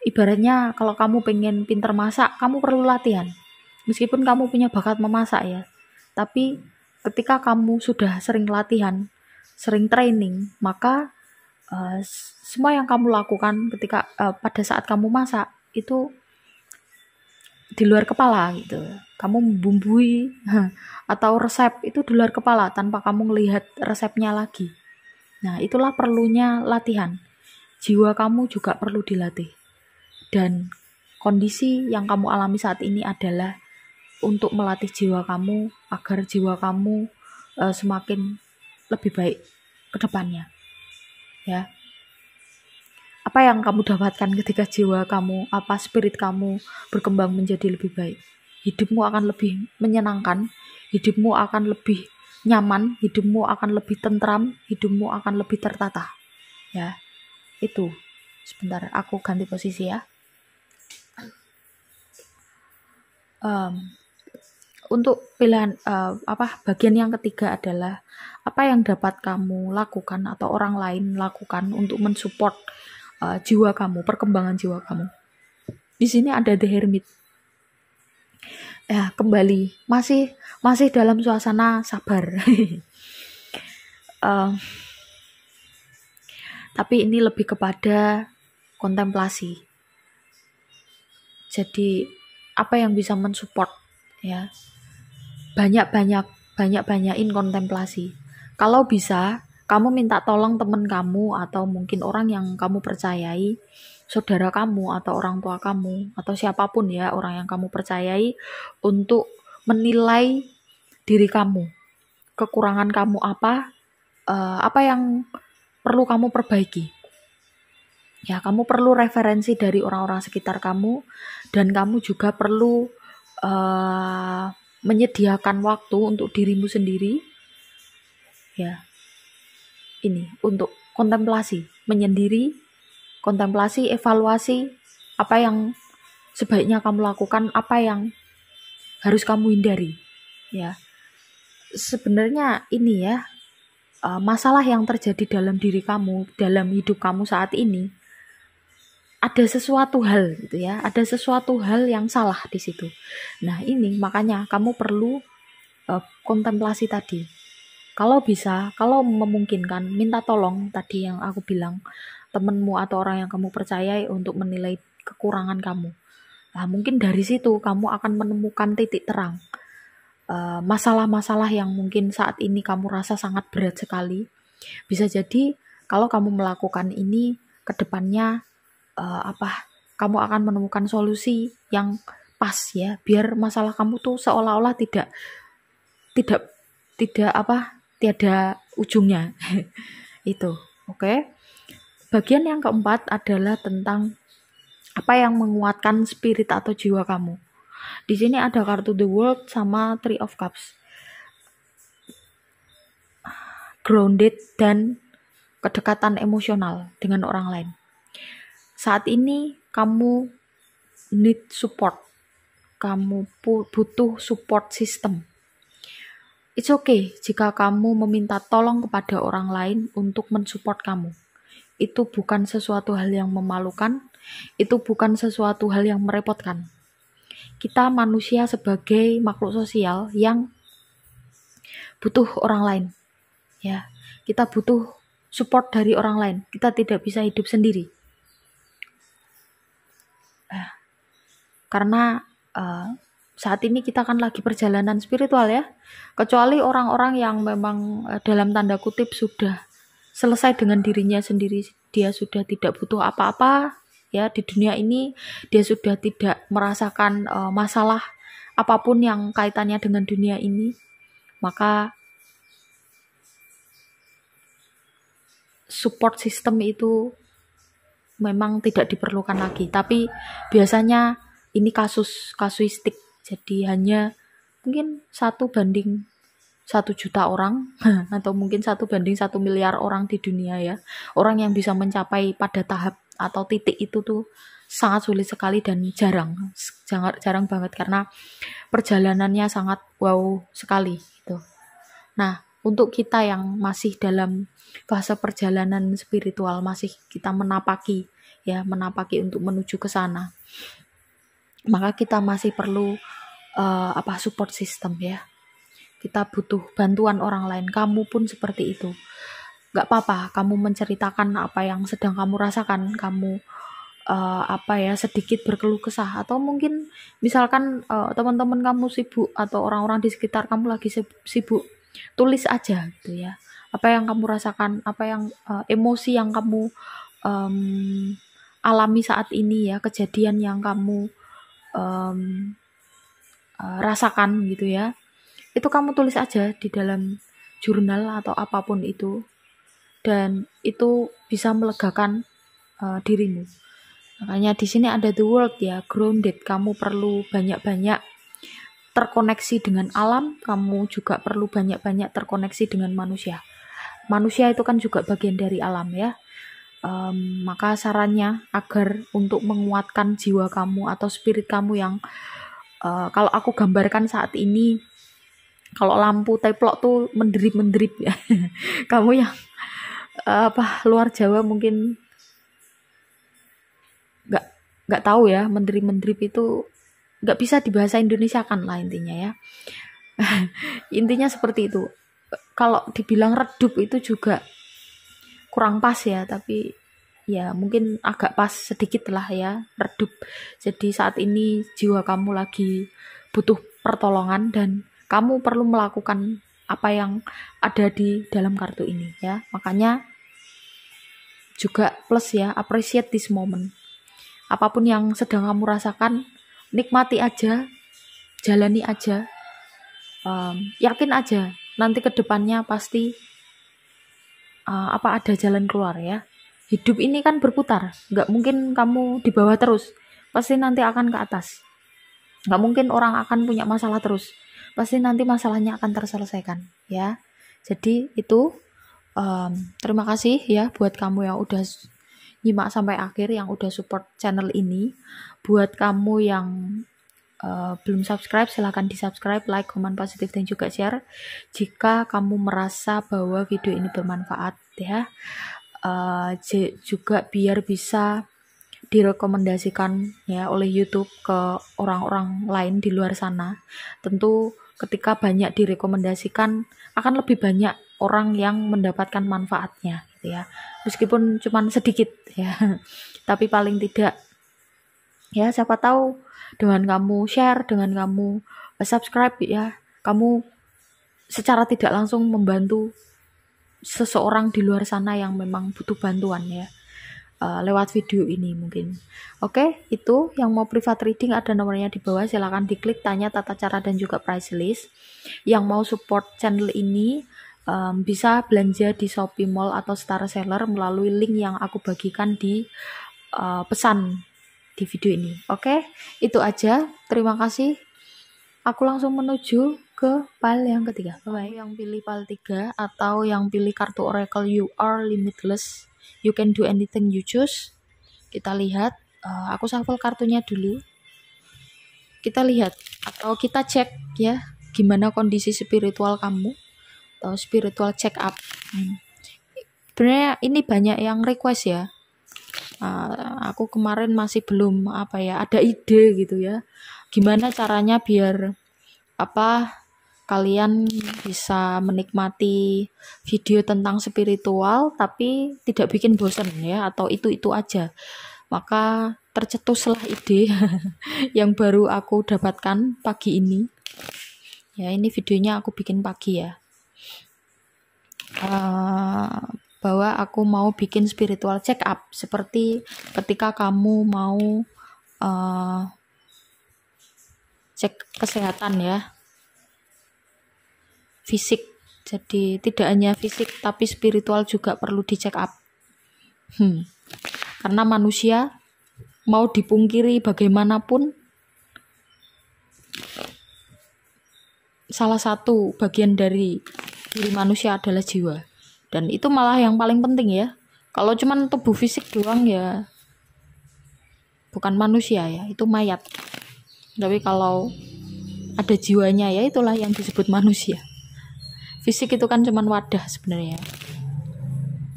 Ibaratnya kalau kamu pengen pinter masak, kamu perlu latihan. Meskipun kamu punya bakat memasak ya, tapi ketika kamu sudah sering latihan, sering training, maka semua yang kamu lakukan ketika pada saat kamu masak itu di luar kepala gitu. Kamu membumbui atau resep itu di luar kepala tanpa kamu melihat resepnya lagi. Nah, itulah perlunya latihan. Jiwa kamu juga perlu dilatih. Dan kondisi yang kamu alami saat ini adalah untuk melatih jiwa kamu agar jiwa kamu semakin lebih baik ke depannya. Ya. Apa yang kamu dapatkan ketika jiwa kamu, spirit kamu berkembang menjadi lebih baik? Hidupmu akan lebih menyenangkan, hidupmu akan lebih nyaman, hidupmu akan lebih tentram, hidupmu akan lebih tertata. Ya, itu. Sebentar, aku ganti posisi ya. Untuk pilihan bagian yang ketiga adalah apa yang dapat kamu lakukan atau orang lain lakukan untuk mensupport jiwa kamu, perkembangan jiwa kamu. Di sini ada The Hermit. Ya, kembali masih dalam suasana sabar. Tapi ini lebih kepada kontemplasi. Jadi apa yang bisa mensupport ya? Banyakin kontemplasi. Kalau bisa kamu minta tolong teman kamu atau mungkin orang yang kamu percayai, saudara kamu atau orang tua kamu atau siapapun ya, orang yang kamu percayai untuk menilai diri kamu. Kekurangan kamu apa yang perlu kamu perbaiki. Ya, kamu perlu referensi dari orang-orang sekitar kamu dan kamu juga perlu menyediakan waktu untuk dirimu sendiri. Ya. Ini untuk kontemplasi, menyendiri, kontemplasi, evaluasi apa yang sebaiknya kamu lakukan, apa yang harus kamu hindari. Ya, sebenarnya ini ya masalah yang terjadi dalam diri kamu, dalam hidup kamu saat ini, ada sesuatu hal gitu ya, ada sesuatu hal yang salah di situ. Nah ini makanya kamu perlu kontemplasi tadi. Kalau bisa, kalau memungkinkan, minta tolong tadi yang aku bilang, temenmu atau orang yang kamu percayai untuk menilai kekurangan kamu. Nah, mungkin dari situ kamu akan menemukan titik terang. Masalah-masalah yang mungkin saat ini kamu rasa sangat berat sekali, bisa jadi kalau kamu melakukan ini ke depannya, kamu akan menemukan solusi yang pas ya, biar masalah kamu tuh seolah-olah tidak tidak tidak tiada ujungnya. Itu, oke. Bagian yang keempat adalah tentang apa yang menguatkan spirit atau jiwa kamu. Di sini ada kartu The World sama Three of Cups. Grounded dan kedekatan emosional dengan orang lain. Saat ini kamu need support. Kamu butuh support system. It's okay jika kamu meminta tolong kepada orang lain untuk mensupport kamu. Itu bukan sesuatu hal yang memalukan, itu bukan sesuatu hal yang merepotkan. Kita manusia sebagai makhluk sosial yang butuh orang lain. Ya, kita butuh support dari orang lain. Kita tidak bisa hidup sendiri. Karena saat ini kita kan lagi perjalanan spiritual ya. Kecuali orang-orang yang memang dalam tanda kutip sudah selesai dengan dirinya sendiri, dia sudah tidak butuh apa-apa ya di dunia ini, dia sudah tidak merasakan masalah apapun yang kaitannya dengan dunia ini, maka support system itu memang tidak diperlukan lagi. Tapi biasanya ini kasuistik, jadi hanya mungkin 1:1 juta orang atau mungkin 1:1 miliar orang di dunia ya, orang yang bisa mencapai pada tahap atau titik itu tuh sangat sulit sekali dan jarang banget karena perjalanannya sangat wow sekali gitu. Nah, untuk kita yang masih dalam fase perjalanan spiritual, masih kita menapaki untuk menuju ke sana, maka kita masih perlu support system ya. Kita butuh bantuan orang lain. Kamu pun seperti itu. Gak apa-apa kamu menceritakan apa yang sedang kamu rasakan, kamu sedikit berkeluh kesah, atau mungkin misalkan teman-teman kamu sibuk atau orang-orang di sekitar kamu lagi sibuk, tulis aja gitu ya, apa yang kamu rasakan, apa yang emosi yang kamu alami saat ini ya, kejadian yang kamu rasakan gitu ya, itu kamu tulis aja di dalam jurnal atau apapun itu, dan itu bisa melegakan dirimu. Makanya di sini ada The World ya, grounded. Kamu perlu banyak-banyak terkoneksi dengan alam, kamu juga perlu banyak-banyak terkoneksi dengan manusia. Manusia itu kan juga bagian dari alam ya. Maka sarannya agar untuk menguatkan jiwa kamu atau spirit kamu yang kalau aku gambarkan saat ini, kalau lampu teplok tuh menderip ya. Kamu yang luar Jawa mungkin nggak tahu ya, menderip itu nggak bisa dibahasa Indonesia kan lah intinya ya. Intinya seperti itu. Kalau dibilang redup itu juga kurang pas ya, tapi ya mungkin agak pas sedikit lah ya, redup. Jadi saat ini jiwa kamu lagi butuh pertolongan dan kamu perlu melakukan apa yang ada di dalam kartu ini ya. Makanya juga plus ya, appreciate this moment. Apapun yang sedang kamu rasakan, nikmati aja, jalani aja, yakin aja nanti ke depannya pasti ada jalan keluar ya. Hidup ini kan berputar, nggak mungkin kamu di bawah terus, pasti nanti akan ke atas. Nggak mungkin orang akan punya masalah terus, pasti nanti masalahnya akan terselesaikan ya. Jadi itu terima kasih ya buat kamu yang udah nyimak sampai akhir, yang udah support channel ini. Buat kamu yang belum subscribe, silahkan di subscribe, like, komen positif, dan juga share jika kamu merasa bahwa video ini bermanfaat ya. Juga biar bisa direkomendasikan ya oleh YouTube ke orang-orang lain di luar sana. Tentu ketika banyak direkomendasikan akan lebih banyak orang yang mendapatkan manfaatnya gitu ya, meskipun cuma sedikit ya. Tapi paling tidak ya, siapa tahu dengan kamu share, dengan kamu subscribe ya, kamu secara tidak langsung membantu seseorang di luar sana yang memang butuh bantuan ya, lewat video ini mungkin. Oke, itu yang mau private reading ada nomornya di bawah, silahkan diklik, tanya tata cara dan juga price list. Yang mau support channel ini bisa belanja di Shopee Mall atau Star Seller melalui link yang aku bagikan di pesan di video ini. Oke, itu aja, terima kasih. Aku langsung menuju ke pile yang ketiga. Yang pilih pile 3 atau yang pilih kartu Oracle You Are Limitless, You Can Do Anything You Choose. Kita lihat, aku shuffle kartunya dulu. Kita lihat atau kita cek ya, gimana kondisi spiritual kamu atau spiritual check up. Sebenarnya ini banyak yang request ya. Aku kemarin masih belum ada ide gitu ya. Gimana caranya biar kalian bisa menikmati video tentang spiritual tapi tidak bikin bosan ya, atau itu aja. Maka tercetuslah ide yang baru aku dapatkan pagi ini. Ya, ini videonya aku bikin pagi ya. Bahwa aku mau bikin spiritual check up seperti ketika kamu mau cek kesehatan ya, fisik. Jadi tidak hanya fisik tapi spiritual juga perlu di check up. Karena manusia mau dipungkiri bagaimanapun, salah satu bagian dari diri manusia adalah jiwa, dan itu malah yang paling penting ya. Kalau cuman tubuh fisik doang ya bukan manusia ya, itu mayat. Tapi kalau ada jiwanya ya itulah yang disebut manusia. Fisik itu kan cuman wadah sebenarnya.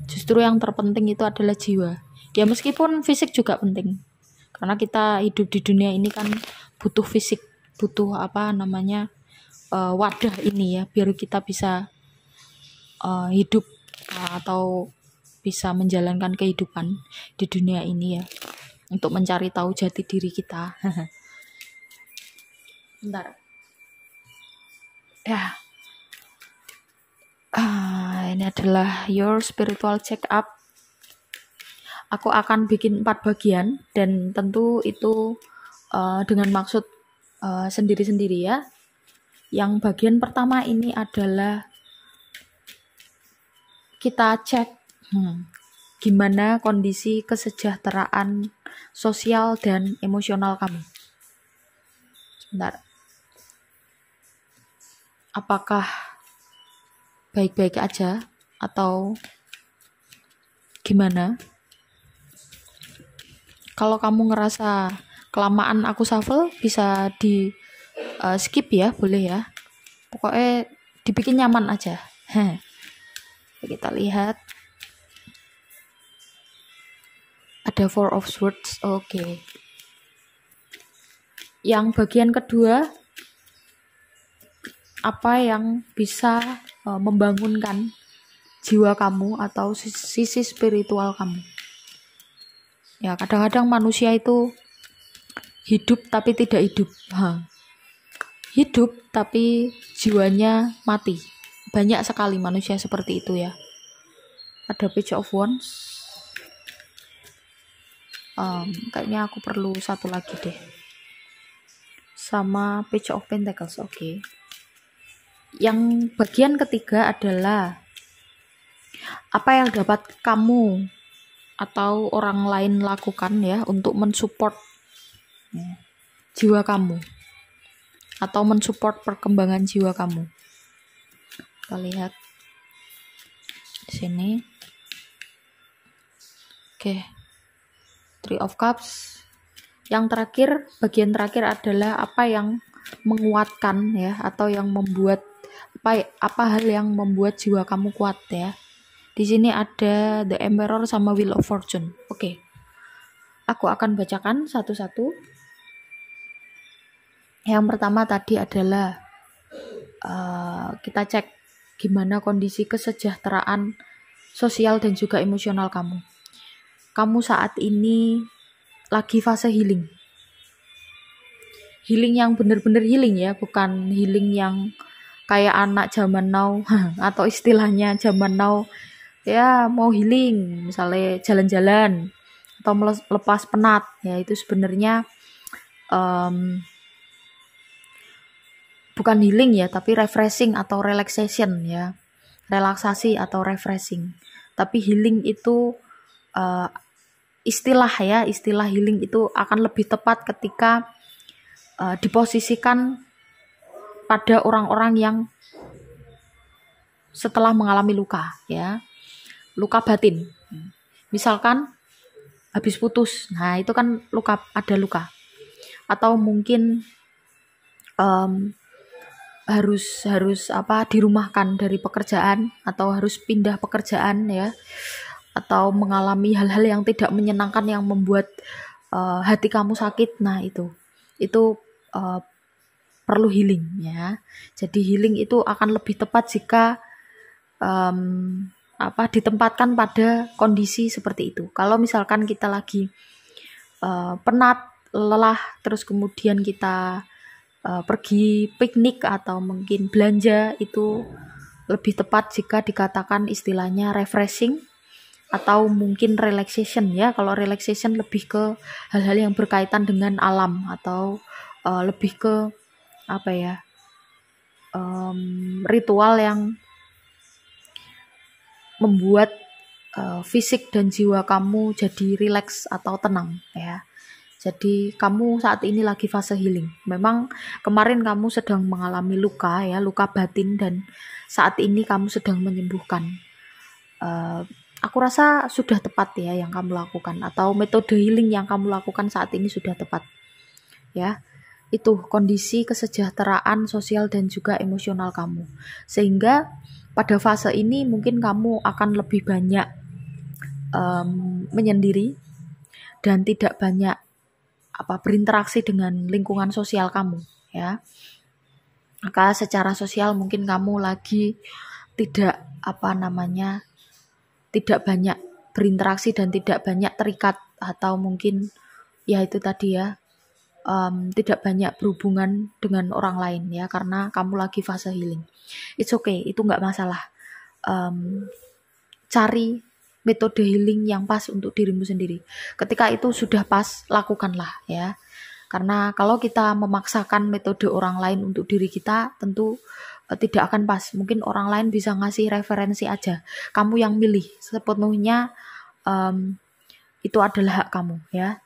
Justru yang terpenting itu adalah jiwa. Ya meskipun fisik juga penting, karena kita hidup di dunia ini kan butuh fisik, butuh wadah ini ya, biar kita bisa hidup atau bisa menjalankan kehidupan di dunia ini ya, untuk mencari tahu jati diri kita. Bentar ya. Ini adalah your spiritual check up. Aku akan bikin 4 bagian dan tentu itu dengan maksud sendiri-sendiri ya. Yang bagian pertama ini adalah kita cek gimana kondisi kesejahteraan sosial dan emosional kamu. Sebentar. Apakah baik-baik aja atau gimana? Kalau kamu ngerasa kelamaan aku shuffle, bisa di skip ya, boleh ya. Pokoknya dibikin nyaman aja. Kita lihat. Ada Four of Swords. Oke. Yang bagian kedua, apa yang bisa membangunkan jiwa kamu atau sisi spiritual kamu. Ya, kadang-kadang manusia itu hidup tapi tidak hidup. Hidup tapi jiwanya mati. Banyak sekali manusia seperti itu ya. Ada Page of Wands. Kayaknya aku perlu satu lagi deh. Sama Page of Pentacles. Oke. Yang bagian ketiga adalah apa yang dapat kamu atau orang lain lakukan ya untuk mensupport jiwa kamu atau mensupport perkembangan jiwa kamu. Kita lihat di sini. Oke. Three of Cups. Yang terakhir, bagian terakhir adalah apa yang menguatkan ya, atau yang membuat apa hal yang membuat jiwa kamu kuat ya. Di sini ada The Emperor sama Wheel of Fortune. Oke. Aku akan bacakan satu-satu. Yang pertama tadi adalah kita cek gimana kondisi kesejahteraan sosial dan juga emosional kamu. Kamu saat ini lagi fase healing. healing yang bener-bener healing ya, bukan healing yang kayak anak zaman now atau istilahnya zaman now ya, mau healing misalnya jalan-jalan atau lepas penat ya, itu sebenarnya bukan healing ya, tapi refreshing atau relaxation ya, relaksasi atau refreshing. Tapi healing itu istilah healing itu akan lebih tepat ketika diposisikan pada orang-orang yang setelah mengalami luka ya, luka batin. Misalkan habis putus, nah itu kan ada luka. Atau mungkin harus dirumahkan dari pekerjaan, atau harus pindah pekerjaan ya, atau mengalami hal-hal yang tidak menyenangkan yang membuat hati kamu sakit. Nah itu perlu healing ya. Jadi healing itu akan lebih tepat jika ditempatkan pada kondisi seperti itu. Kalau misalkan kita lagi penat, lelah, terus kemudian kita pergi piknik atau mungkin belanja, itu lebih tepat jika dikatakan istilahnya refreshing atau mungkin relaxation ya. Kalau relaxation lebih ke hal-hal yang berkaitan dengan alam, atau lebih ke ritual yang membuat fisik dan jiwa kamu jadi rileks atau tenang ya. Jadi kamu saat ini lagi fase healing. Memang kemarin kamu sedang mengalami luka ya, luka batin, dan saat ini kamu sedang menyembuhkan. Aku rasa sudah tepat ya yang kamu lakukan, atau metode healing yang kamu lakukan saat ini sudah tepat ya. Itu kondisi kesejahteraan sosial dan juga emosional kamu, sehingga pada fase ini mungkin kamu akan lebih banyak menyendiri dan tidak banyak berinteraksi dengan lingkungan sosial kamu ya. Maka secara sosial mungkin kamu lagi tidak tidak banyak berinteraksi dan tidak banyak terikat, atau mungkin ya itu tadi ya, tidak banyak berhubungan dengan orang lain ya, karena kamu lagi fase healing. It's okay, itu nggak masalah. Cari metode healing yang pas untuk dirimu sendiri. Ketika itu sudah pas, lakukanlah ya. Karena kalau kita memaksakan metode orang lain untuk diri kita, tentu tidak akan pas. Mungkin orang lain bisa ngasih referensi aja, kamu yang milih sepenuhnya. Itu adalah hak kamu ya.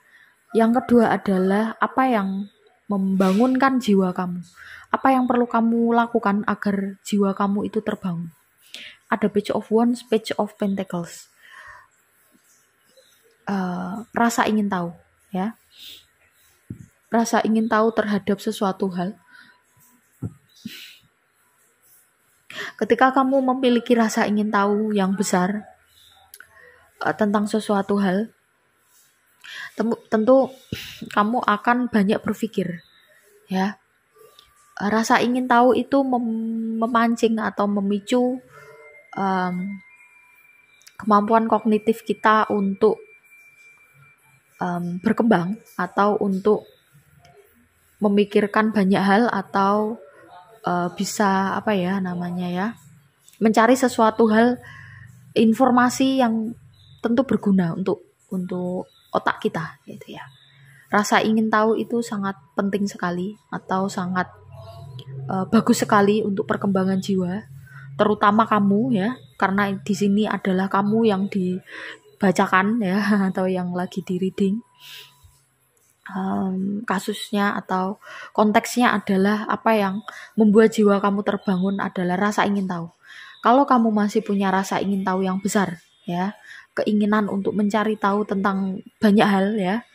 Yang kedua adalah apa yang membangunkan jiwa kamu. Apa yang perlu kamu lakukan agar jiwa kamu itu terbangun. Ada Page of Wands, Page of Pentacles. Rasa ingin tahu ya. Rasa ingin tahu terhadap sesuatu hal. Ketika kamu memiliki rasa ingin tahu yang besar tentang sesuatu hal, tentu kamu akan banyak berpikir ya. Rasa ingin tahu itu memancing atau memicu kemampuan kognitif kita untuk berkembang, atau untuk memikirkan banyak hal, atau bisa mencari sesuatu hal, informasi yang tentu berguna untuk otak kita gitu ya. Rasa ingin tahu itu sangat penting sekali, atau sangat bagus sekali untuk perkembangan jiwa, terutama kamu ya, karena di sini adalah kamu yang dibacakan ya, atau yang lagi di reading. Kasusnya atau konteksnya adalah apa yang membuat jiwa kamu terbangun adalah rasa ingin tahu. Kalau kamu masih punya rasa ingin tahu yang besar ya, keinginan untuk mencari tahu tentang banyak hal ya,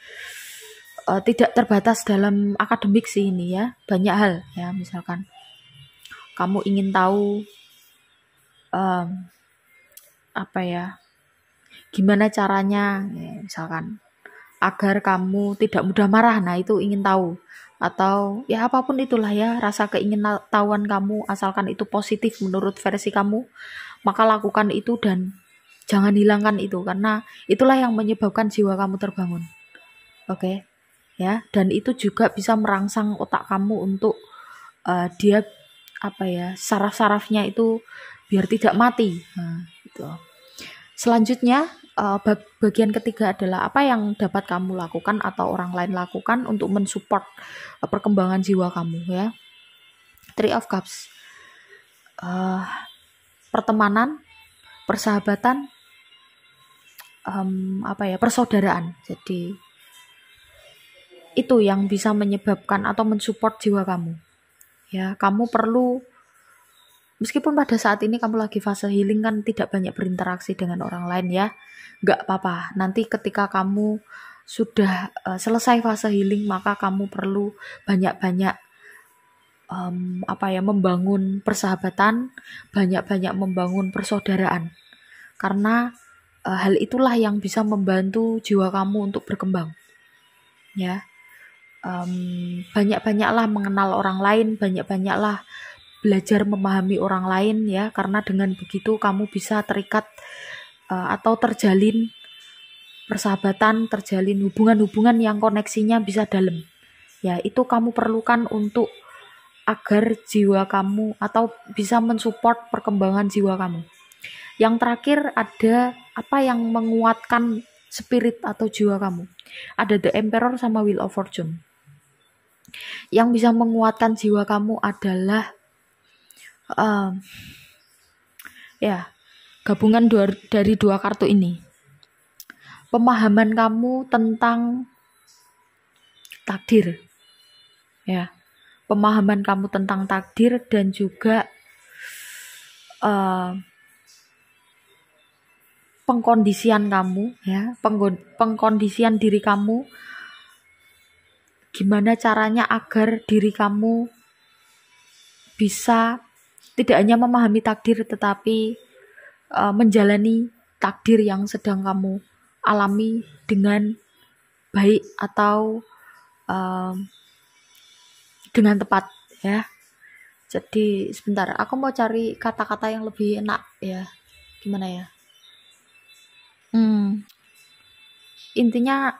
tidak terbatas dalam akademik sih ini ya, banyak hal ya. Misalkan kamu ingin tahu gimana caranya ya, misalkan agar kamu tidak mudah marah, nah itu ingin tahu. Atau ya apapun itulah ya, rasa keingintahuan kamu, asalkan itu positif menurut versi kamu, maka lakukan itu dan jangan hilangkan itu, karena itulah yang menyebabkan jiwa kamu terbangun. Oke. ya, dan itu juga bisa merangsang otak kamu untuk dia saraf-sarafnya itu biar tidak mati. Nah, gitu. Selanjutnya bagian ketiga adalah apa yang dapat kamu lakukan atau orang lain lakukan untuk mensupport perkembangan jiwa kamu, ya. Three of Cups. Pertemanan, persahabatan, persaudaraan. Jadi itu yang bisa menyebabkan atau mensupport jiwa kamu. Ya, kamu perlu, meskipun pada saat ini kamu lagi fase healing kan tidak banyak berinteraksi dengan orang lain, ya, nggak apa-apa. Nanti ketika kamu sudah selesai fase healing, maka kamu perlu banyak-banyak membangun persahabatan, banyak-banyak membangun persaudaraan. Karena hal itulah yang bisa membantu jiwa kamu untuk berkembang. Ya. Banyak-banyaklah mengenal orang lain, banyak-banyaklah belajar memahami orang lain, ya, karena dengan begitu kamu bisa terikat atau terjalin persahabatan, terjalin hubungan-hubungan yang koneksinya bisa dalam. Ya, itu kamu perlukan untuk agar jiwa kamu atau bisa mensupport perkembangan jiwa kamu. Yang terakhir ada apa yang menguatkan spirit atau jiwa kamu. Ada The Emperor sama Wheel of Fortune. Yang bisa menguatkan jiwa kamu adalah gabungan dari dua kartu ini. Pemahaman kamu tentang takdir. Ya. Pemahaman kamu tentang takdir dan juga pengkondisian kamu, ya, pengkondisian diri kamu. Gimana caranya agar diri kamu bisa tidak hanya memahami takdir tetapi menjalani takdir yang sedang kamu alami dengan baik atau dengan tepat, ya. Jadi sebentar, aku mau cari kata-kata yang lebih enak, ya. Gimana ya? Intinya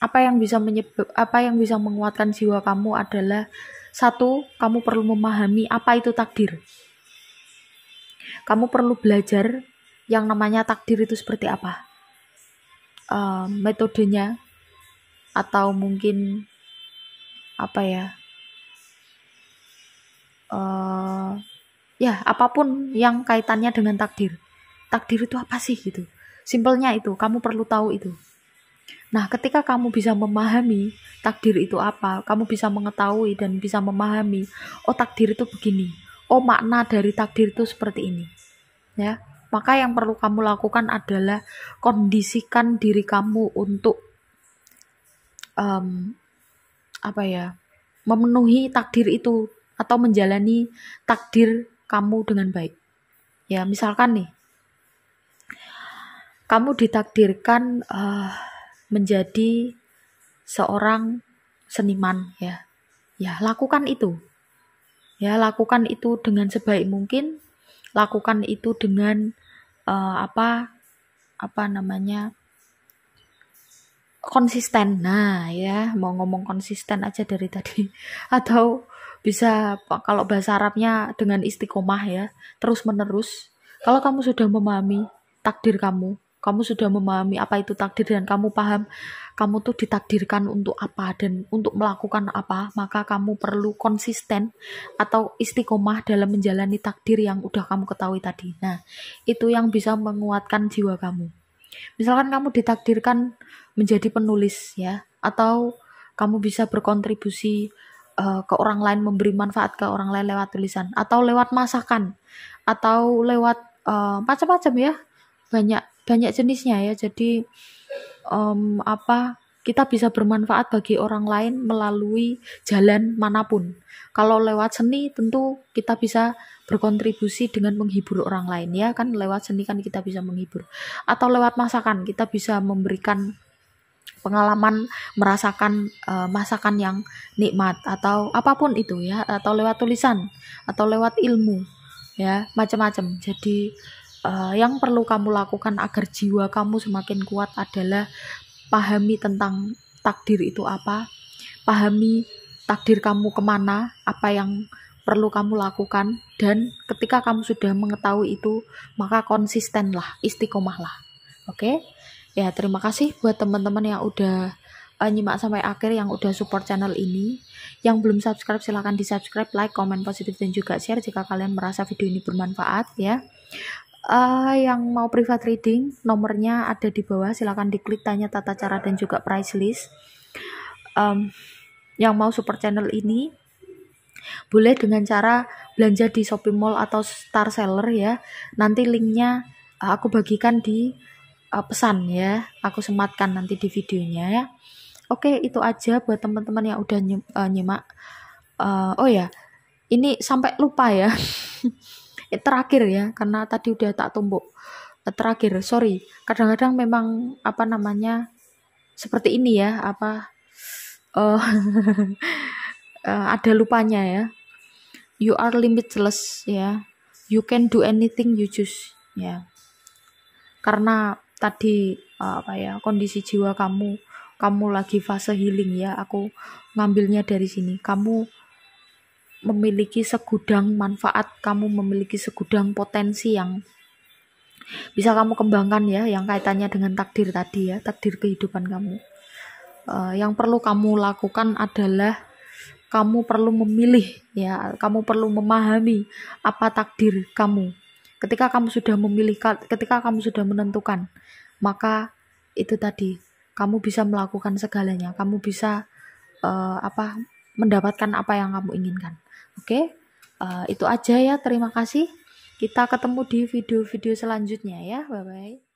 apa yang bisa menguatkan jiwa kamu adalah satu, kamu perlu memahami apa itu takdir. Kamu perlu belajar yang namanya takdir itu seperti apa, metodenya, atau mungkin apapun yang kaitannya dengan takdir. Takdir itu apa sih gitu? Simpelnya itu, kamu perlu tahu itu. Nah, ketika kamu bisa memahami takdir itu apa, kamu bisa mengetahui dan bisa memahami, oh takdir itu begini, oh makna dari takdir itu seperti ini, ya. Maka yang perlu kamu lakukan adalah kondisikan diri kamu untuk memenuhi takdir itu atau menjalani takdir kamu dengan baik. Ya, misalkan nih, kamu ditakdirkan menjadi seorang seniman, ya. Ya, lakukan itu. Ya, lakukan itu dengan sebaik mungkin. Lakukan itu dengan konsisten. Nah, ya, mau ngomong konsisten aja dari tadi. Atau bisa kalau bahasa Arabnya dengan istiqomah, ya, terus menerus. Kalau kamu sudah memahami takdir kamu sudah memahami apa itu takdir dan kamu paham kamu tuh ditakdirkan untuk apa dan untuk melakukan apa, maka kamu perlu konsisten atau istiqomah dalam menjalani takdir yang udah kamu ketahui tadi. Nah, itu yang bisa menguatkan jiwa kamu. Misalkan kamu ditakdirkan menjadi penulis, ya, atau kamu bisa berkontribusi ke orang lain, memberi manfaat ke orang lain lewat tulisan atau lewat masakan atau lewat macam-macam, ya, banyak jenisnya, ya. Jadi kita bisa bermanfaat bagi orang lain melalui jalan manapun. Kalau lewat seni tentu kita bisa berkontribusi dengan menghibur orang lain, ya kan, lewat seni kan kita bisa menghibur. Atau lewat masakan kita bisa memberikan pengalaman merasakan masakan yang nikmat atau apapun itu, ya, atau lewat tulisan atau lewat ilmu, ya, macam-macam. Jadi yang perlu kamu lakukan agar jiwa kamu semakin kuat adalah pahami tentang takdir itu apa, pahami takdir kamu kemana, apa yang perlu kamu lakukan, dan ketika kamu sudah mengetahui itu, maka konsistenlah, istiqomahlah. Oke? Ya, terima kasih buat teman-teman yang udah nyimak sampai akhir, yang udah support channel ini. Yang belum subscribe silahkan di subscribe, like, komen positif, dan juga share jika kalian merasa video ini bermanfaat ya. Yang mau private reading, nomornya ada di bawah, silahkan diklik tanya tata cara dan juga price list. Yang mau support channel ini boleh dengan cara belanja di Shopee Mall atau Star Seller ya. Nanti linknya aku bagikan di pesan ya, aku sematkan nanti di videonya ya. Oke, itu aja buat teman-teman yang udah nyimak. Oh ya, ini sampai lupa ya. Terakhir ya, karena tadi udah tak tumbuk. Terakhir, sorry. Kadang-kadang memang apa namanya seperti ini ya, ada lupanya ya. You are limitless ya. You can do anything you choose ya. Karena tadi kondisi jiwa kamu lagi fase healing ya. Aku ngambilnya dari sini. Kamu memiliki segudang manfaat, kamu memiliki segudang potensi yang bisa kamu kembangkan ya, yang kaitannya dengan takdir tadi ya, takdir kehidupan kamu. Yang perlu kamu lakukan adalah kamu perlu memilih ya, kamu perlu memahami apa takdir kamu. Ketika kamu sudah memilih, ketika kamu sudah menentukan, maka itu tadi kamu bisa melakukan segalanya, kamu bisa mendapatkan apa yang kamu inginkan. Oke, itu aja ya, terima kasih. Kita ketemu di video-video selanjutnya ya, bye-bye.